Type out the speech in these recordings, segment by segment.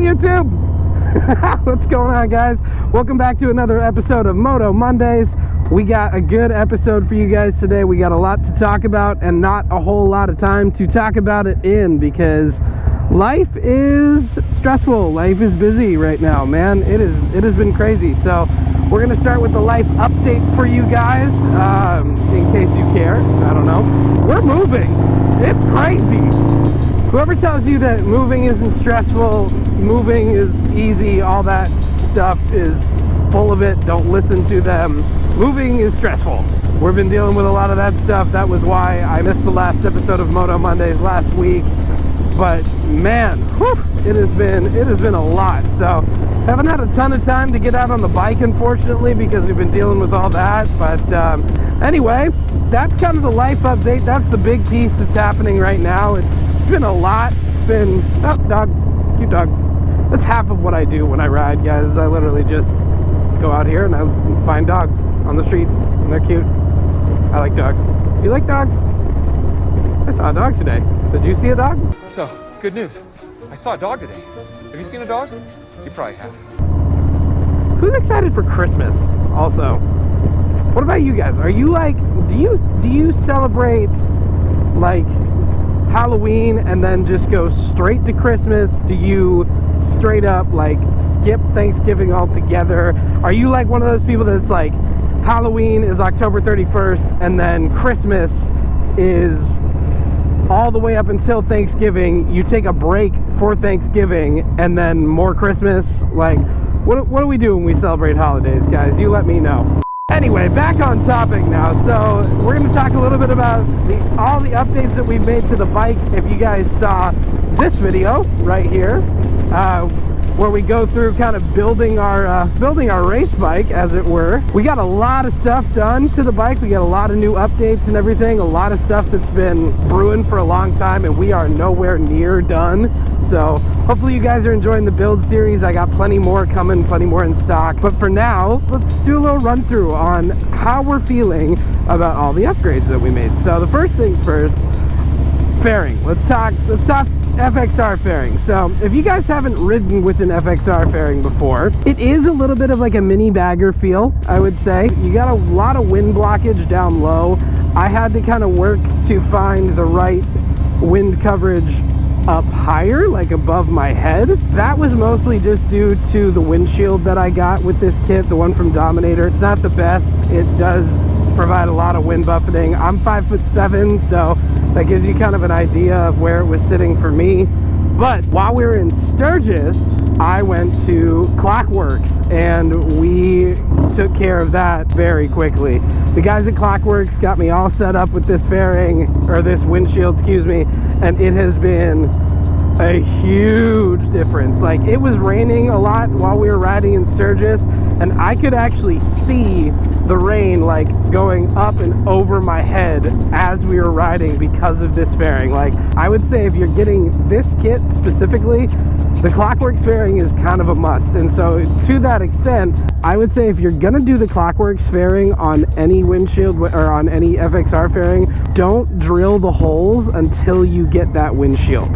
Hey YouTube! What's going on, guys? Welcome back to another episode of Moto Mondays. We got a good episode for you guys today. We got a lot to talk about and not a whole lot of time to talk about it in, because life is stressful. Life is busy right now, man. It has been crazy. So we're gonna start with the life update for you guys, in case you care. I don't know. We're moving. It's crazy. Whoever tells you that moving isn't stressful, moving is easy, all that stuff is full of it. Don't listen to them. Moving is stressful. We've been dealing with a lot of that stuff. That was why I missed the last episode of Moto Mondays last week. But man, whew, it has been a lot. So haven't had a ton of time to get out on the bike, unfortunately, because we've been dealing with all that. But anyway, that's kind of the life update. That's the big piece that's happening right now. It's been a lot. It's been, oh, dog, cute dog. That's half of what I do when I ride, guys. I literally just go out here and I find dogs on the street, and they're cute. I like dogs. You like dogs? I saw a dog today. Did you see a dog? So, good news. I saw a dog today. Have you seen a dog? You probably have. Who's excited for Christmas also? What about you guys? Are you like, do you celebrate like Halloween and then just go straight to Christmas? Do you straight up like skip Thanksgiving altogether? Are you like one of those people that's like Halloween is October 31st and then Christmas is all the way up until Thanksgiving? You take a break for Thanksgiving and then more Christmas? Like, what do we do when we celebrate holidays, guys? You let me know. Anyway, back on topic now. So we're going to talk a little bit about all the updates that we've made to the bike. If you guys saw this video right here, where we go through kind of building our race bike, as it were. We got a lot of stuff done to the bike. We got a lot of new updates and everything, a lot of stuff that's been brewing for a long time, and we are nowhere near done. So hopefully you guys are enjoying the build series. I got plenty more coming, plenty more in stock. But for now, let's do a little run through on how we're feeling about all the upgrades that we made. So the first things first, fairing. Let's talk FXR fairing. So if you guys haven't ridden with an FXR fairing before, it is a little bit of like a mini bagger feel, I would say. You got a lot of wind blockage down low. I had to kind of work to find the right wind coverage up higher, like above my head. That was mostly just due to the windshield that I got with this kit, the one from Dominator. It's not the best. It does provide a lot of wind buffeting. I'm 5'7", so that gives you kind of an idea of where it was sitting for me. But while we were in Sturgis, I went to Clockworks and we took care of that very quickly. The guys at Clockworks got me all set up with this fairing, or this windshield, excuse me, and it has been a huge difference. Like, it was raining a lot while we were riding in Sturgis, and I could actually see the rain like going up and over my head as we were riding because of this fairing. Like, I would say if you're getting this kit specifically, the Clockworks fairing is kind of a must. And so to that extent, I would say if you're gonna do the Clockworks fairing on any windshield or on any FXR fairing, don't drill the holes until you get that windshield.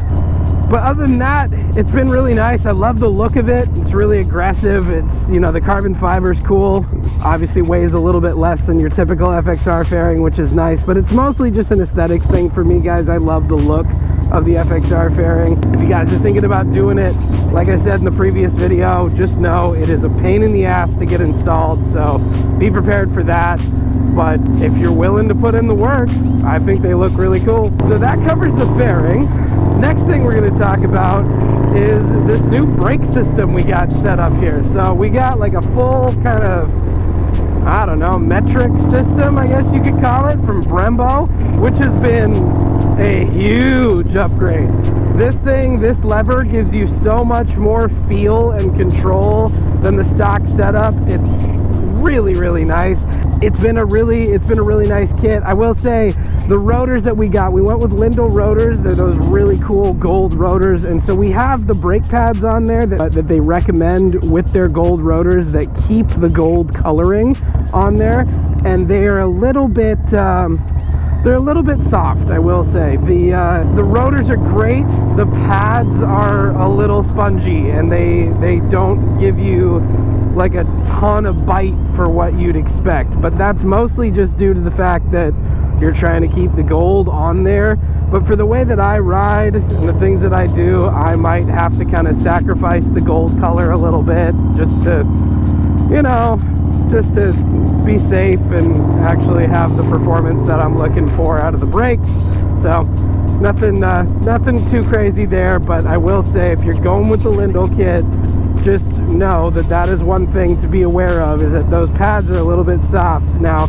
But other than that, it's been really nice. I love the look of it. It's really aggressive. It's, you know, the carbon fiber is cool. Obviously weighs a little bit less than your typical FXR fairing, which is nice, but it's mostly just an aesthetics thing for me, guys. I love the look of the FXR fairing. If you guys are thinking about doing it, like I said in the previous video, just know it is a pain in the ass to get installed, so be prepared for that. But if you're willing to put in the work, I think they look really cool. So that covers the fairing. Next thing we're going to talk about is this new brake system we got set up here. So we got like a full kind of, I don't know, metric system, I guess you could call it, from Brembo, which has been a huge upgrade. This thing, this lever gives you so much more feel and control than the stock setup. It's really nice. It's been a really nice kit. I will say the rotors that we got, we went with Lyndall Rotors. They're those really cool gold rotors, and so we have the brake pads on there that they recommend with their gold rotors that keep the gold coloring on there, and they're a little bit They're a little bit soft, I will say. The rotors are great. The pads are a little spongy, and they don't give you like a ton of bite for what you'd expect. But that's mostly just due to the fact that you're trying to keep the gold on there. But for the way that I ride and the things that I do, I might have to kind of sacrifice the gold color a little bit just to, you know, just to be safe and actually have the performance that I'm looking for out of the brakes. So nothing too crazy there, but I will say if you're going with the Lyndall kit, just know that that is one thing to be aware of, is that those pads are a little bit soft. Now,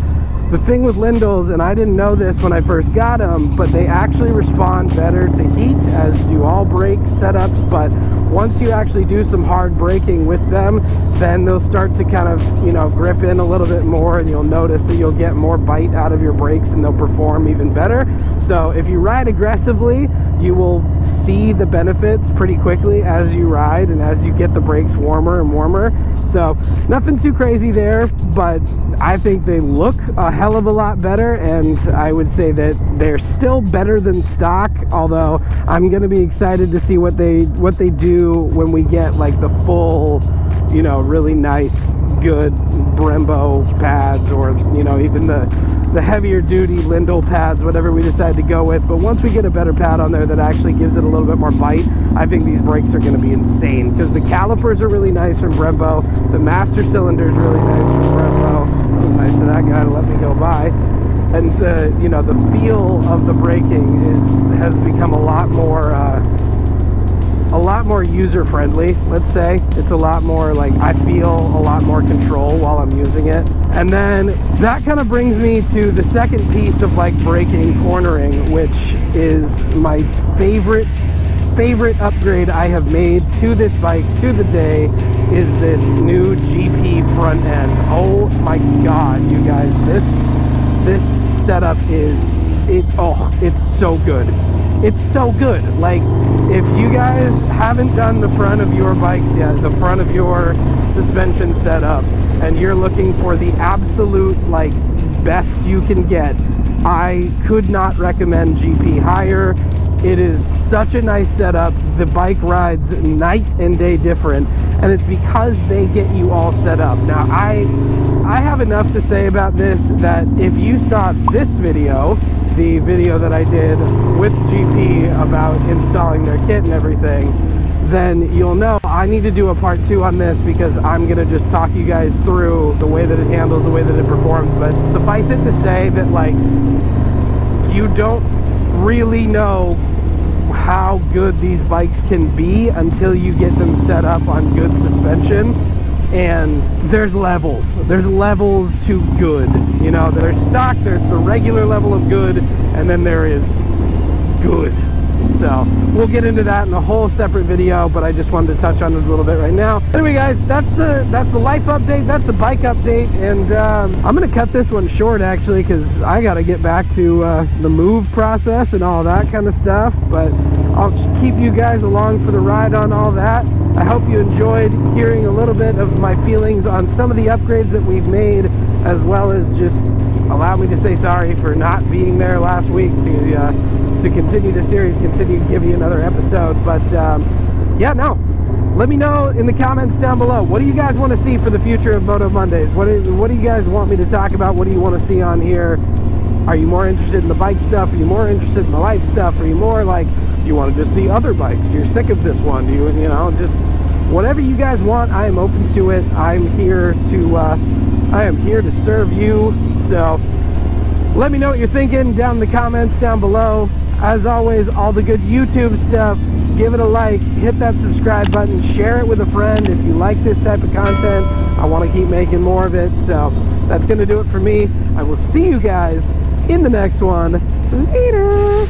the thing with Lyndalls, and I didn't know this when I first got them, but they actually respond better to heat, as do all brake setups. But once you actually do some hard braking with them, then they'll start to kind of, you know, grip in a little bit more, and you'll notice that you'll get more bite out of your brakes and they'll perform even better. So if you ride aggressively, you will see the benefits pretty quickly as you ride and as you get the brakes warmer and warmer. So nothing too crazy there, but I think they look a hell of a lot better, and I would say that they're still better than stock, although I'm going to be excited to see what they do when we get like the full, you know, really nice good Brembo pads, or, you know, even the heavier duty Lyndall pads, whatever we decide to go with. But once we get a better pad on there that actually gives it a little bit more bite, I think these brakes are going to be insane, because the calipers are really nice from Brembo, the master cylinder is really nice from Brembo. Nice of that guy to let me go by. And you know, the feel of the braking has become a lot more user-friendly, let's say. It's a lot more like, I feel a lot more control while I'm using it. And then that kind of brings me to the second piece of like braking, cornering, which is my favorite upgrade I have made to this bike to the day, is this new GP front end. Oh my god, you guys, this setup it's so good. It's so good. Like, if you guys haven't done the front of your bikes yet, the front of your suspension setup, and you're looking for the absolute like best you can get, I could not recommend GP higher. It is such a nice setup. The bike rides night and day different, and it's because they get you all set up. Now, I have enough to say about this, that if you saw this video, the video that I did with GP about installing their kit and everything, then you'll know I need to do a part 2 on this, because I'm going to just talk you guys through the way that it handles, the way that it performs. But suffice it to say that, like, you don't really know how good these bikes can be until you get them set up on good suspension. And there's levels to good. You know, there's stock, there's the regular level of good, and then there is good. So we'll get into that in a whole separate video, but I just wanted to touch on it a little bit right now. Anyway, guys, that's the life update, that's the bike update, and I'm gonna cut this one short actually, because I gotta get back to the move process and all that kind of stuff. But I'll keep you guys along for the ride on all that. I hope you enjoyed hearing a little bit of my feelings on some of the upgrades that we've made, as well as just allow me to say sorry for not being there last week to continue the series, continue to give you another episode. But yeah, no, let me know in the comments down below, what do you guys want to see for the future of Moto Mondays? What do you guys want me to talk about? What do you want to see on here? Are you more interested in the bike stuff? Are you more interested in the life stuff? Are you more like, you want to just see other bikes? You're sick of this one? Do you know, just whatever you guys want, I am open to it. I'm here to serve you. So let me know what you're thinking down in the comments down below. As always, all the good YouTube stuff, give it a like, hit that subscribe button, share it with a friend if you like this type of content. I want to keep making more of it. So that's going to do it for me. I will see you guys in the next one. Later.